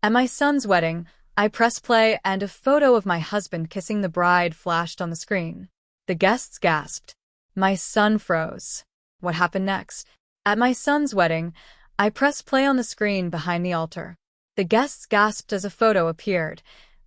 At my son's wedding, I press play and a photo of my husband kissing the bride flashed on the screen. The guests gasped. My son froze. What happened next? At my son's wedding, I press play on the screen behind the altar. The guests gasped as a photo appeared.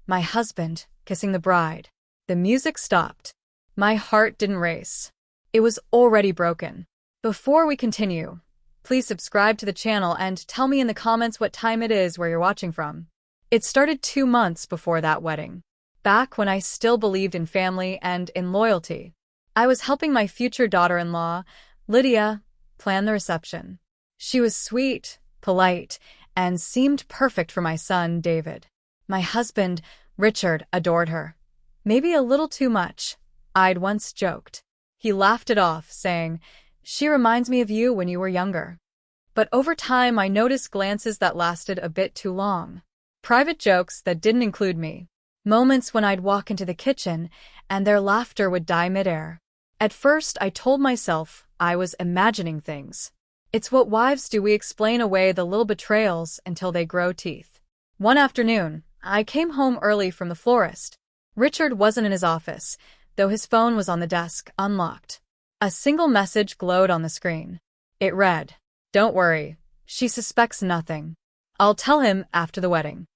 My husband kissing the bride. The music stopped. My heart didn't race. It was already broken. Before we continue, please subscribe to the channel and tell me in the comments what time it is where you're watching from. It started 2 months before that wedding. Back when I still believed in family and in loyalty. I was helping my future daughter-in-law, Lydia, plan the reception. She was sweet, polite, and seemed perfect for my son, David. My husband, Richard, adored her. Maybe a little too much, I'd once joked. He laughed it off, saying, "She reminds me of you when you were younger." But over time, I noticed glances that lasted a bit too long. Private jokes that didn't include me. Moments when I'd walk into the kitchen and their laughter would die midair. At first, I told myself I was imagining things. It's what wives do, we explain away the little betrayals until they grow teeth. One afternoon, I came home early from the florist. Richard wasn't in his office, though his phone was on the desk, unlocked. A single message glowed on the screen. It read, "Don't worry, she suspects nothing. I'll tell him after the wedding."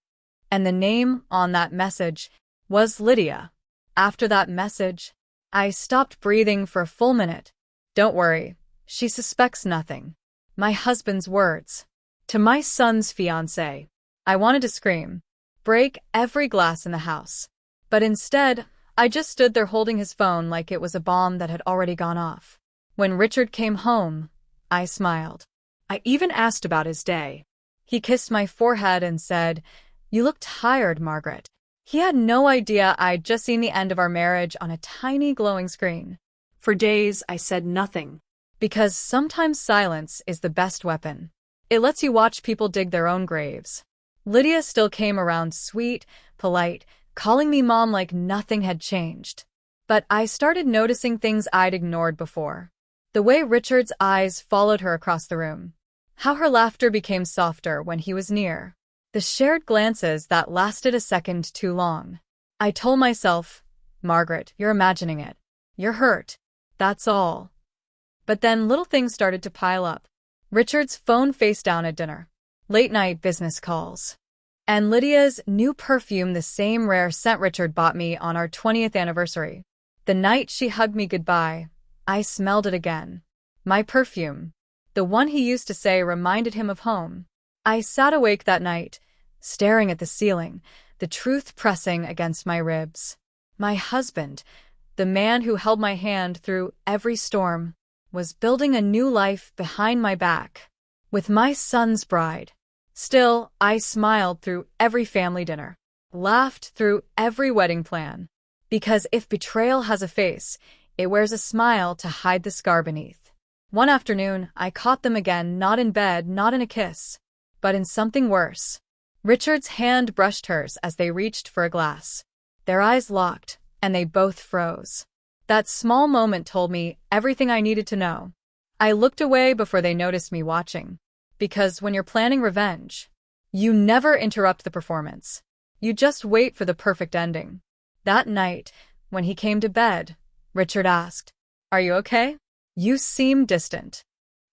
And the name on that message was Lydia. After that message, I stopped breathing for a full minute. Don't worry, she suspects nothing. My husband's words. To my son's fiancée. I wanted to scream, break every glass in the house. But instead, I just stood there holding his phone like it was a bomb that had already gone off. When Richard came home, I smiled. I even asked about his day. He kissed my forehead and said, "You look tired, Margaret." He had no idea I'd just seen the end of our marriage on a tiny glowing screen. For days, I said nothing. Because sometimes silence is the best weapon. It lets you watch people dig their own graves. Lydia still came around sweet, polite, calling me mom like nothing had changed. But I started noticing things I'd ignored before. The way Richard's eyes followed her across the room. How her laughter became softer when he was near. The shared glances that lasted a second too long. I told myself, "Margaret, you're imagining it. You're hurt. That's all." But then little things started to pile up. Richard's phone face down at dinner. Late-night business calls. And Lydia's new perfume, the same rare scent Richard bought me on our 20th anniversary. The night she hugged me goodbye, I smelled it again. My perfume. The one he used to say reminded him of home. I sat awake that night, staring at the ceiling, the truth pressing against my ribs. My husband, the man who held my hand through every storm, was building a new life behind my back, with my son's bride. Still, I smiled through every family dinner, laughed through every wedding plan. Because if betrayal has a face, it wears a smile to hide the scar beneath. One afternoon, I caught them again, not in bed, not in a kiss, but in something worse. Richard's hand brushed hers as they reached for a glass. Their eyes locked, and they both froze. That small moment told me everything I needed to know. I looked away before they noticed me watching. Because when you're planning revenge, you never interrupt the performance. You just wait for the perfect ending. That night, when he came to bed, Richard asked, "Are you okay? You seem distant."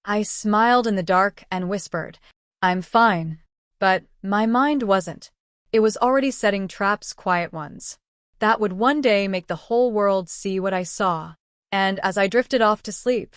I smiled in the dark and whispered, "I'm fine." But my mind wasn't. It was already setting traps, quiet ones, that would one day make the whole world see what I saw. And as I drifted off to sleep,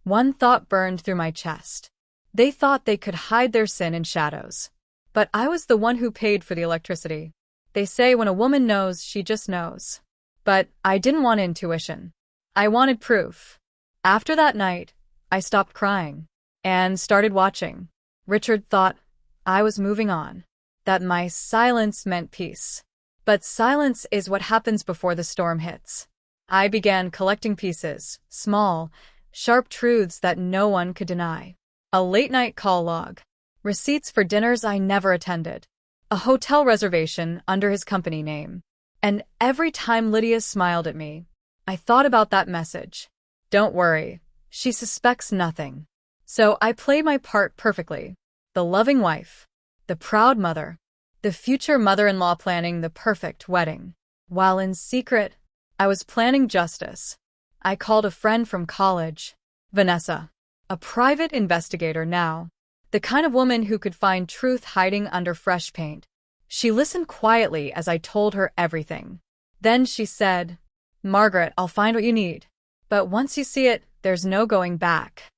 one thought burned through my chest. They thought they could hide their sin in shadows. But I was the one who paid for the electricity. They say when a woman knows, she just knows. But I didn't want intuition. I wanted proof. After that night, I stopped crying and started watching. Richard thought I was moving on, that my silence meant peace. But silence is what happens before the storm hits. I began collecting pieces, small, sharp truths that no one could deny. A late-night call log. Receipts for dinners I never attended. A hotel reservation under his company name. And every time Lydia smiled at me, I thought about that message. Don't worry, she suspects nothing. So I played my part perfectly. The loving wife. The proud mother. The future mother-in-law planning the perfect wedding. While in secret, I was planning justice. I called a friend from college, Vanessa, a private investigator now, the kind of woman who could find truth hiding under fresh paint. She listened quietly as I told her everything. Then she said, "Margaret, I'll find what you need. But once you see it, there's no going back."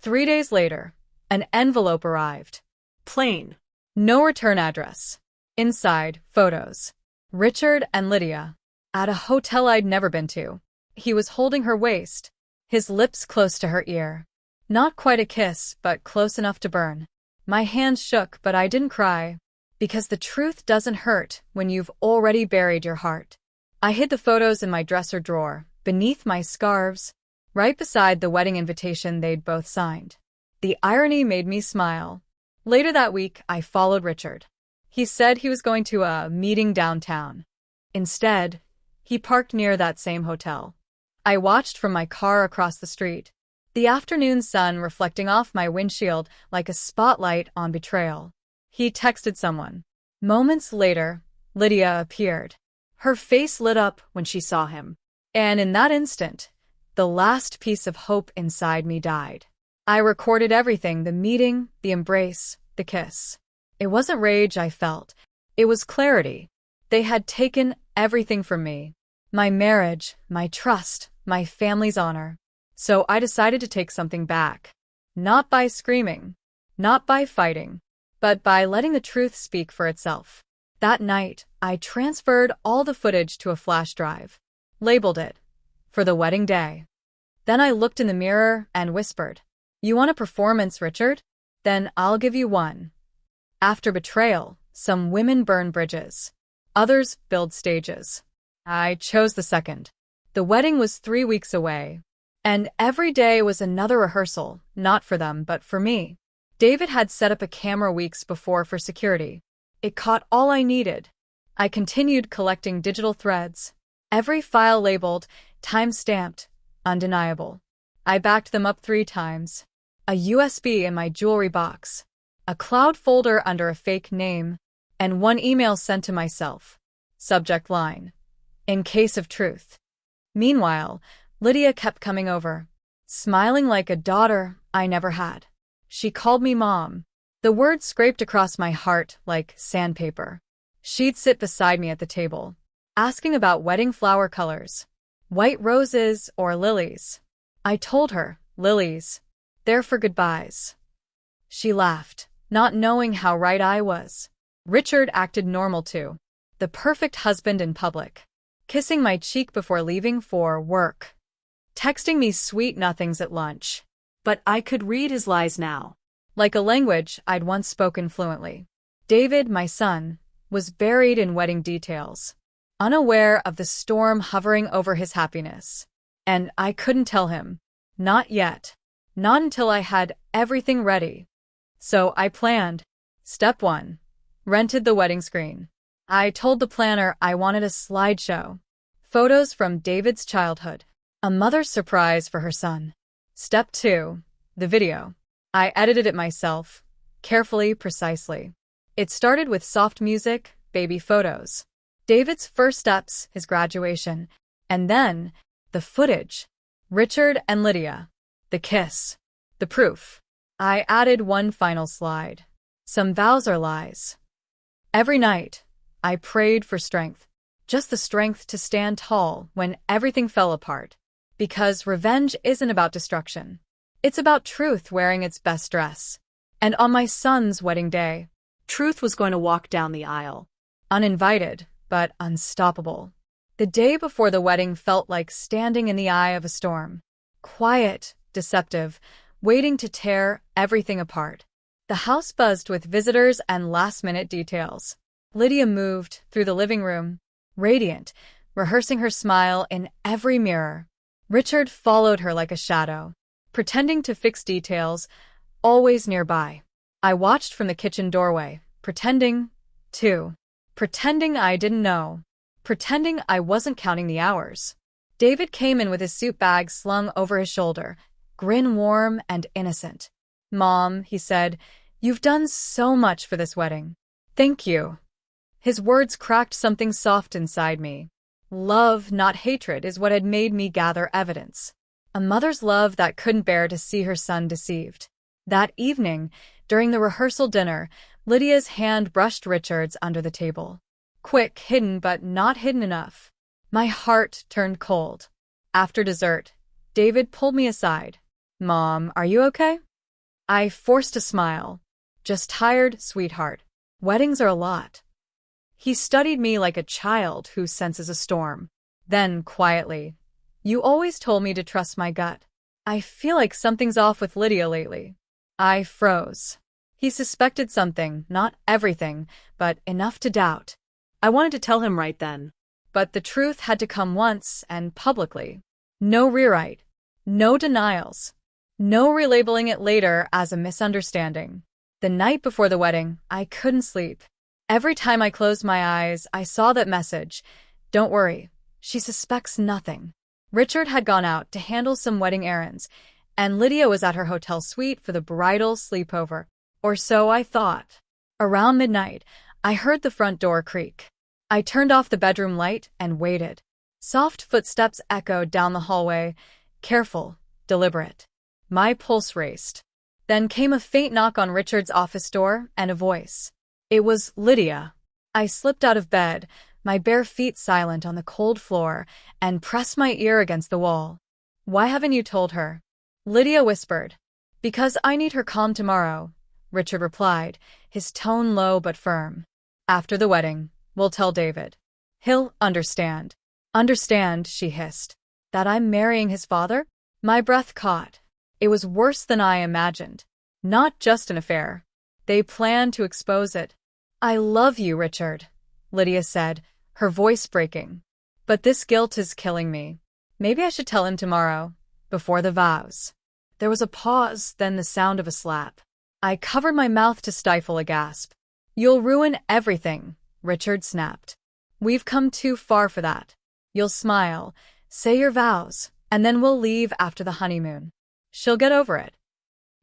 3 days later, an envelope arrived. Plain. No return address. Inside, photos. Richard and Lydia. At a hotel I'd never been to. He was holding her waist, his lips close to her ear. Not quite a kiss, but close enough to burn. My hands shook, but I didn't cry. Because the truth doesn't hurt when you've already buried your heart. I hid the photos in my dresser drawer, beneath my scarves, right beside the wedding invitation they'd both signed. The irony made me smile. Later that week, I followed Richard. He said he was going to a meeting downtown. Instead, he parked near that same hotel. I watched from my car across the street, the afternoon sun reflecting off my windshield like a spotlight on Betrayal. He texted someone. Moments later, Lydia appeared. Her face lit up when she saw him. And in that instant, the last piece of hope inside me died. I recorded everything, the meeting, the embrace, the kiss. It wasn't rage I felt. It was clarity. They had taken everything from me. My marriage, my trust, my family's honor. So I decided to take something back. Not by screaming, not by fighting, but by letting the truth speak for itself. That night, I transferred all the footage to a flash drive, labeled it, for the wedding day. Then I looked in the mirror and whispered, "You want a performance, Richard? Then I'll give you one." After Betrayal, some women burn bridges. Others build stages. I chose the second. The wedding was 3 weeks away. And every day was another rehearsal, not for them, but for me. David had set up a camera weeks before for security. It caught all I needed. I continued collecting digital threads. Every file labeled, time-stamped, undeniable. I backed them up 3 times. A USB in my jewelry box, a cloud folder under a fake name, and one email sent to myself. Subject line: in case of truth. Meanwhile, Lydia kept coming over, smiling like a daughter I never had. She called me Mom. The words scraped across my heart like sandpaper. She'd sit beside me at the table, asking about wedding flower colors, white roses or lilies. I told her, lilies. They're for goodbyes. She laughed, not knowing how right I was. Richard acted normal too. The perfect husband in public. Kissing my cheek before leaving for work. Texting me sweet nothings at lunch. But I could read his lies now, like a language I'd once spoken fluently. David, my son, was buried in wedding details, unaware of the storm hovering over his happiness. And I couldn't tell him. Not yet. Not until I had everything ready. So I planned. Step 1. Rented the wedding screen. I told the planner I wanted a slideshow. Photos from David's childhood. A mother's surprise for her son. Step 2. The video. I edited it myself, carefully, precisely. It started with soft music, baby photos. David's first steps, his graduation. And then, the footage. Richard and Lydia. The kiss. The proof. I added one final slide. Some vows are lies. Every night, I prayed for strength. Just the strength to stand tall when everything fell apart. Because revenge isn't about destruction. It's about truth wearing its best dress. And on my son's wedding day, truth was going to walk down the aisle. Uninvited, but unstoppable. The day before the wedding felt like standing in the eye of a storm. Quiet, deceptive, waiting to tear everything apart. The house buzzed with visitors and last-minute details. Lydia moved through the living room, radiant, rehearsing her smile in every mirror. Richard followed her like a shadow, pretending to fix details, always nearby. I watched from the kitchen doorway, pretending, too. Pretending I didn't know. Pretending I wasn't counting the hours. David came in with his suit bag slung over his shoulder, grin warm and innocent. "Mom," he said, "you've done so much for this wedding." "Thank you." His words cracked something soft inside me. Love, not hatred, is what had made me gather evidence. A mother's love that couldn't bear to see her son deceived. That evening, during the rehearsal dinner, Lydia's hand brushed Richard's under the table. Quick, hidden, but not hidden enough. My heart turned cold. After dessert, David pulled me aside. "Mom, are you okay?" I forced a smile. "Just tired, sweetheart. Weddings are a lot." He studied me like a child who senses a storm. Then, quietly, "You always told me to trust my gut. I feel like something's off with Lydia lately." I froze. He suspected something, not everything, but enough to doubt. I wanted to tell him right then. But the truth had to come once and publicly. No rewrite. No denials. No relabeling it later as a misunderstanding. The night before the wedding, I couldn't sleep. Every time I closed my eyes, I saw that message. "Don't worry. She suspects nothing." Richard had gone out to handle some wedding errands, and Lydia was at her hotel suite for the bridal sleepover. Or so I thought. Around midnight, I heard the front door creak. I turned off the bedroom light and waited. Soft footsteps echoed down the hallway, careful, deliberate. My pulse raced. Then came a faint knock on Richard's office door and a voice. It was Lydia. I slipped out of bed, my bare feet silent on the cold floor, and pressed my ear against the wall. "Why haven't you told her?" Lydia whispered. "Because I need her calm tomorrow," Richard replied, his tone low but firm. "After the wedding, we'll tell David. He'll understand." "Understand," she hissed. "That I'm marrying his father?" My breath caught. It was worse than I imagined. Not just an affair. They planned to expose it. "I love you, Richard," Lydia said, her voice breaking. "But this guilt is killing me. Maybe I should tell him tomorrow, before the vows." There was a pause, then the sound of a slap. I covered my mouth to stifle a gasp. "You'll ruin everything," Richard snapped. "We've come too far for that. You'll smile, say your vows, and then we'll leave after the honeymoon. She'll get over it."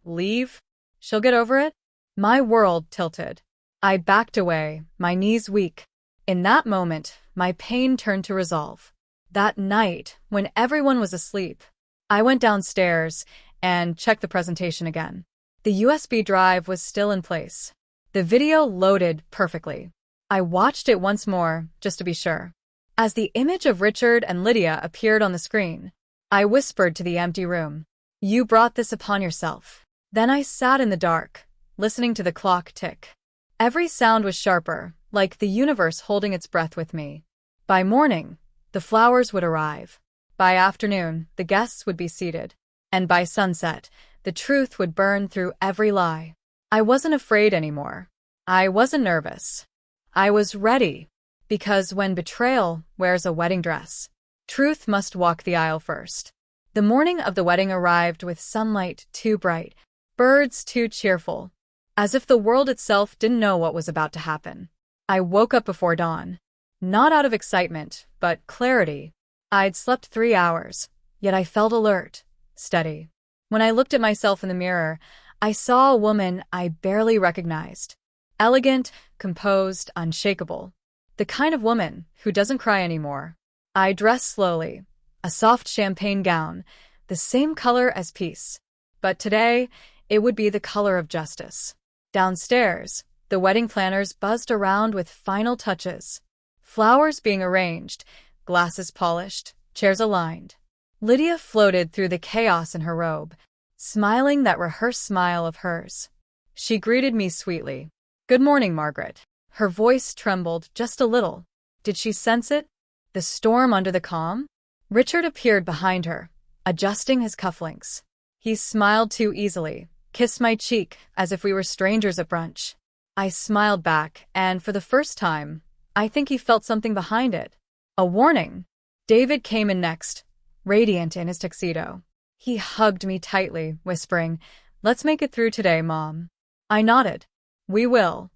Leave? She'll get over it? My world tilted. I backed away, my knees weak. In that moment, my pain turned to resolve. That night, when everyone was asleep, I went downstairs and checked the presentation again. The USB drive was still in place. The video loaded perfectly. I watched it once more, just to be sure. As the image of Richard and Lydia appeared on the screen, I whispered to the empty room, "You brought this upon yourself." Then I sat in the dark, listening to the clock tick. Every sound was sharper, like the universe holding its breath with me. By morning, the flowers would arrive. By afternoon, the guests would be seated. And by sunset, the truth would burn through every lie. I wasn't afraid anymore. I wasn't nervous. I was ready. Because when betrayal wears a wedding dress, truth must walk the aisle first. The morning of the wedding arrived with sunlight too bright, birds too cheerful, as if the world itself didn't know what was about to happen. I woke up before dawn. Not out of excitement, but clarity. I'd slept 3 hours, yet I felt alert, steady. When I looked at myself in the mirror, I saw a woman I barely recognized. Elegant, composed, unshakable. The kind of woman who doesn't cry anymore. I dressed slowly, a soft champagne gown, the same color as peace. But today, it would be the color of justice. Downstairs, the wedding planners buzzed around with final touches. Flowers being arranged, glasses polished, chairs aligned. Lydia floated through the chaos in her robe, smiling that rehearsed smile of hers. She greeted me sweetly. "Good morning, Margaret." Her voice trembled just a little. Did she sense it? The storm under the calm? Richard appeared behind her, adjusting his cufflinks. He smiled too easily, kissed my cheek as if we were strangers at brunch. I smiled back, and for the first time, I think he felt something behind it. A warning. David came in next, radiant in his tuxedo. He hugged me tightly, whispering, "Let's make it through today, Mom." I nodded. "We will."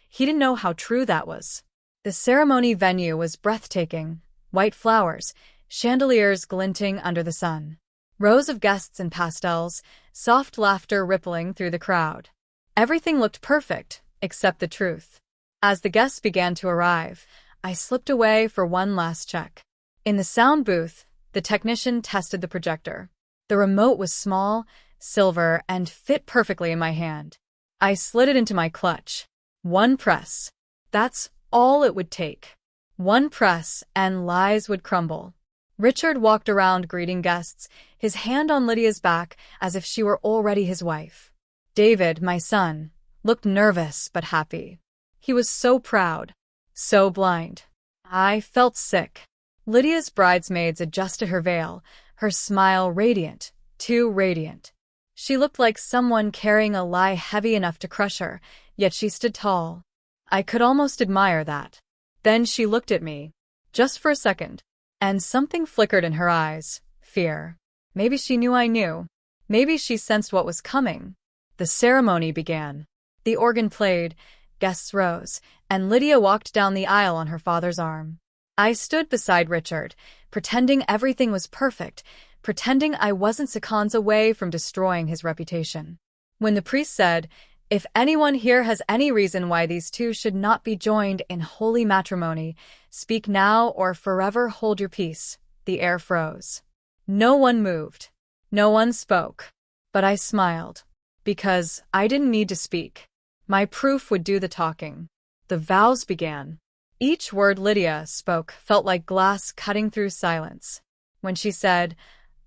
He didn't know how true that was. The ceremony venue was breathtaking. White flowers, chandeliers glinting under the sun. Rows of guests in pastels, soft laughter rippling through the crowd. Everything looked perfect, except the truth. As the guests began to arrive, I slipped away for one last check. In the sound booth, the technician tested the projector. The remote was small, silver, and fit perfectly in my hand. I slid it into my clutch. One press. That's all it would take. One press, and lies would crumble. Richard walked around greeting guests, his hand on Lydia's back as if she were already his wife. David, my son, looked nervous but happy. He was so proud, so blind. I felt sick. Lydia's bridesmaids adjusted her veil, her smile radiant, too radiant. She looked like someone carrying a lie heavy enough to crush her, yet she stood tall. I could almost admire that. Then she looked at me, just for a second, and something flickered in her eyes. Fear. Maybe she knew I knew. Maybe she sensed what was coming. The ceremony began. The organ played, guests rose, and Lydia walked down the aisle on her father's arm. I stood beside Richard, pretending everything was perfect, pretending I wasn't seconds away from destroying his reputation. When the priest said, "If anyone here has any reason why these two should not be joined in holy matrimony, speak now or forever hold your peace," the air froze. No one moved. No one spoke. But I smiled. Because I didn't need to speak. My proof would do the talking. The vows began. Each word Lydia spoke felt like glass cutting through silence. When she said,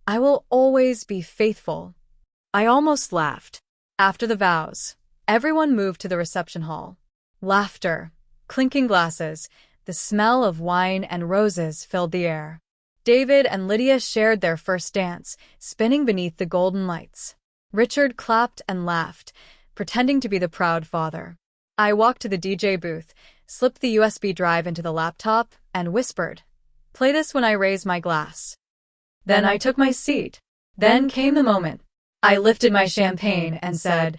"I will always be faithful," I almost laughed. After the vows, everyone moved to the reception hall. Laughter, clinking glasses, the smell of wine and roses filled the air. David and Lydia shared their first dance, spinning beneath the golden lights. Richard clapped and laughed, pretending to be the proud father. I walked to the DJ booth, slipped the USB drive into the laptop, and whispered, "Play this when I raise my glass." Then I took my seat. Then came the moment. I lifted my champagne and said,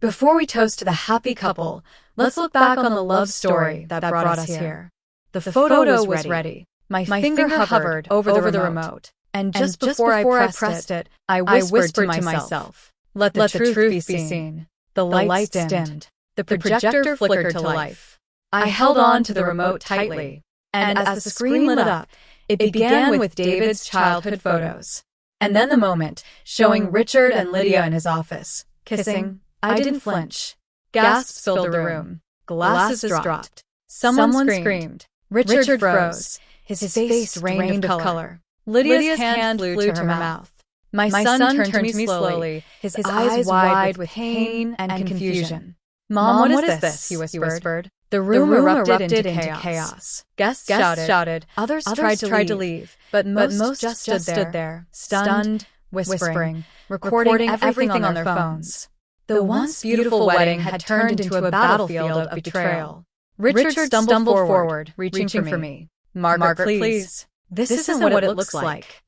"Before we toast to the happy couple, let's look back on the love story that brought us here." The photo was ready. My finger hovered over the remote. And just before I pressed it, I whispered to myself, Let the truth be seen." The lights dimmed. The projector flickered to life. I held on to the remote tightly, and as the screen lit up, it began with David's childhood photos. And then the moment, showing Richard and Lydia in his office, kissing. I didn't flinch. Gasps filled the room. Glasses dropped. Someone screamed. Richard froze. His face drained of color. Lydia's hand flew to her mouth. My son turned to me slowly, his eyes wide with pain and confusion. "Mom, what is this?" he whispered. The room erupted into chaos. Guests shouted. Others tried to leave, but most just stood there, stunned, whispering, recording everything on their phones. The once beautiful wedding had turned into a battlefield of betrayal. Richard stumbled forward, reaching for me. Margaret, please. This isn't what it looks like."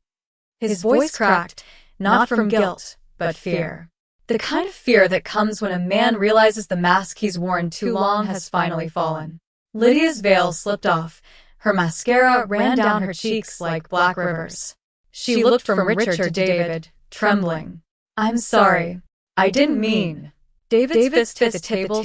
His voice cracked, not from guilt, but fear. The kind of fear that comes when a man realizes the mask he's worn too long has finally fallen. Lydia's veil slipped off. Her mascara ran down her cheeks like black rivers. She looked from Richard to David, trembling. "I'm sorry. I didn't mean." David's fist hit the table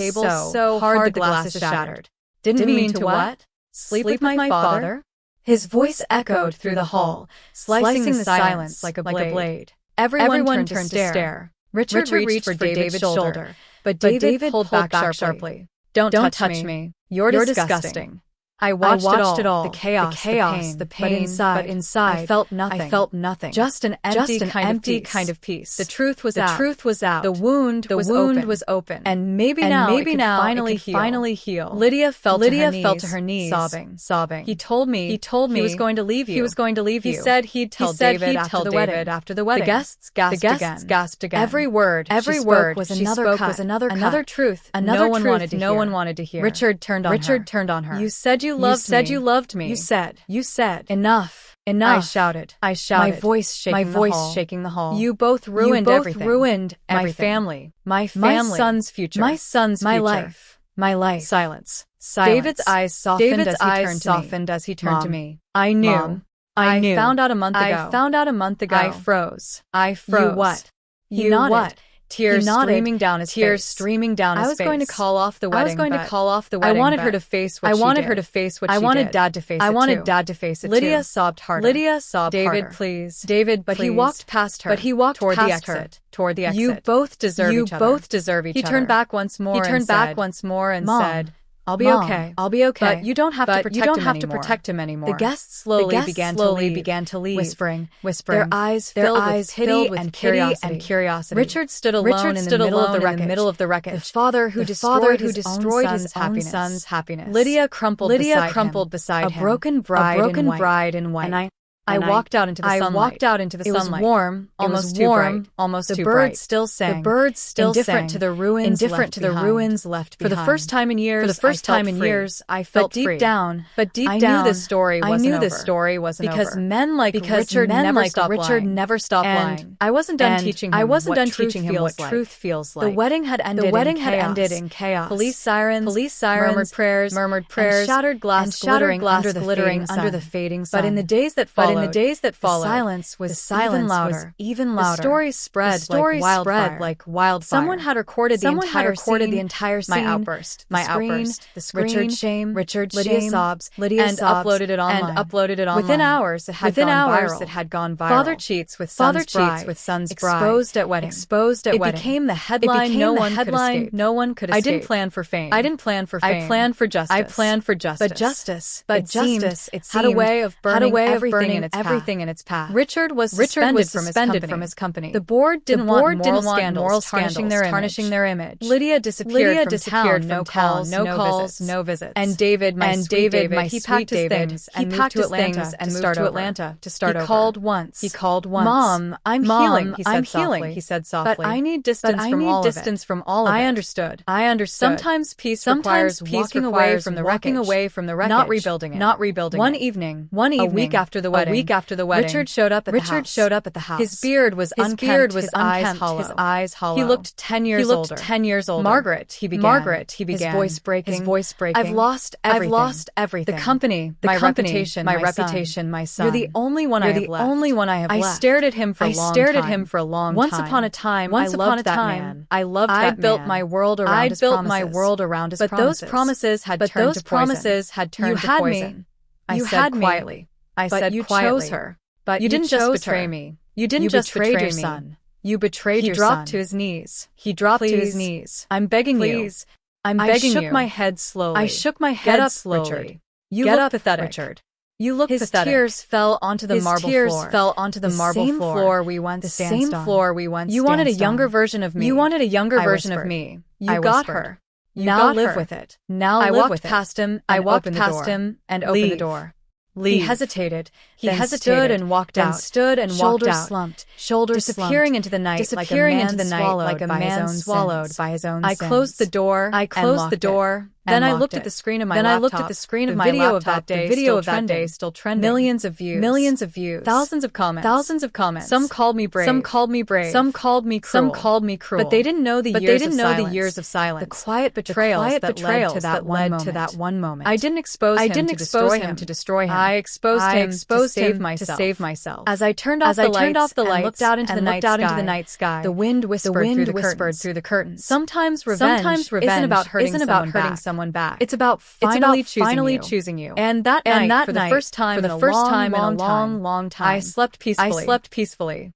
so hard the glasses shattered. "Didn't mean to what? Sleep with my father?" His voice echoed through the hall, slicing the silence like a blade. Everyone turned to stare. Richard reached for David's shoulder, but David pulled back sharply. Don't touch me. You're disgusting." I watched it all, the chaos, the pain, but inside, I felt nothing. Just an empty kind of peace. The truth was out. The wound was open. And maybe now it could finally heal. Lydia fell to her knees, sobbing. He told me he was going to leave you. He said he'd tell David after the wedding. The guests gasped again. Every word was another truth no one wanted to hear. Richard turned on her. "You said you loved me. You said. Enough. I shouted. My voice shaking the hall. You both ruined everything. My family. My son's future. My life. Silence. David's eyes softened as he turned to me. I knew. I found out a month ago. I froze. You what? He nodded. tears nodded, streaming down his tears face. streaming down his I was going to face. call off the wedding. I was going to but call off the wedding. I wanted but her to face what I she wanted did. her to face what I she wanted did. Dad to face I it wanted too. Dad to face it Lydia too. sobbed harder. Lydia sobbed David, harder. please. David, But please. he walked past her. But he walked toward past the her. exit. Toward the exit. You both deserve each other. You both deserve each He other. turned back once more. He and turned back said, once more and Mom, said, I'll be Mom, okay. I'll be okay. But you don't have to protect him anymore. The guests slowly began to leave, whispering, their eyes filled with pity and curiosity. Richard stood alone in the middle of the wreckage. The father who destroyed his own son's happiness. Lydia crumpled beside him, a broken bride in white. And I walked out into the sunlight. It was warm, almost the too birds bright. still sang. The birds still indifferent sang. to the ruins left behind. For the first time in years, I felt free. But deep down, I knew this story wasn't because over. men like Richard never stopped lying. And I wasn't done teaching him what truth feels like. The wedding had ended in chaos. Police sirens, murmured prayers, and shattered glass glittering under the fading sun. But in the days that followed, the silence was even louder. The story spread like wildfire. Someone had recorded the entire scene, my outburst, the screen, Richard's Lydia's shame, sobs, Lydia's sobs, uploaded it online. Within hours, it had gone viral. Father cheats with son's bride. Exposed at wedding. It became the headline no one could escape. I didn't plan for fame. I planned for justice. But justice had a way of burning everything in its path. Richard was suspended from his company. The board didn't want moral scandals tarnishing their image. Lydia disappeared from town, no calls, no visits. And David, my he packed his things and moved to Atlanta to start over. He called once. Mom, I'm healing, he said softly. But I need distance from all of it. I understood. Sometimes peace requires walking away from the wreckage, not rebuilding it. One evening, a week after the wedding, Richard showed up at the house. His beard was unkempt, his eyes hollow. He looked 10 years older. Margaret, he began. His voice breaking. I've lost everything. The company, my reputation, my son. You're the only one I have left. I stared at him for a long time. Once upon a time, I loved that man. I built my world around his promises. But those promises had turned to poison. You had me. I said quietly. You chose her. But you didn't just chose betray her. me. You didn't just betrayed betray your me. son. You betrayed your son. He dropped to his knees. Please. I'm begging you. I shook my head slowly. Get up, slowly. Richard. You Get look up, pathetic. Richard. You look His pathetic. tears fell onto the marble floor. The same floor we once danced on. You wanted a younger version of me. You wanted a younger I version of whispered. me. You I got whispered. her. You Now got live her. with it. I live walked with it. past him I and walked opened past the door. him and Leave. opened the door. He Leave. hesitated. He then hesitated, stood and walked then out. stood and Shoulders walked out. slumped. Shoulders Disappearing slumped. into the night Disappearing like a into man the night swallowed like a by his man own swallowed sins. by his own I sins. closed the door. I closed the door. Then and I locked looked it. at the screen of my Then laptop. I looked at the screen of The my video laptop. of that day. The video still of that trending. day still trending. Millions of views. Thousands of comments. Some called me brave. Some called me brave. Some called me cruel. But they didn't know the years of silence. The quiet betrayals that led to that one moment. I didn't expose him to destroy him. I exposed him to save myself. As I turned off the lights and looked out into the night sky, the wind whispered through the curtains. Sometimes revenge isn't about hurting someone back. It's about finally choosing you. And that night, for the first time in a long time, I slept peacefully.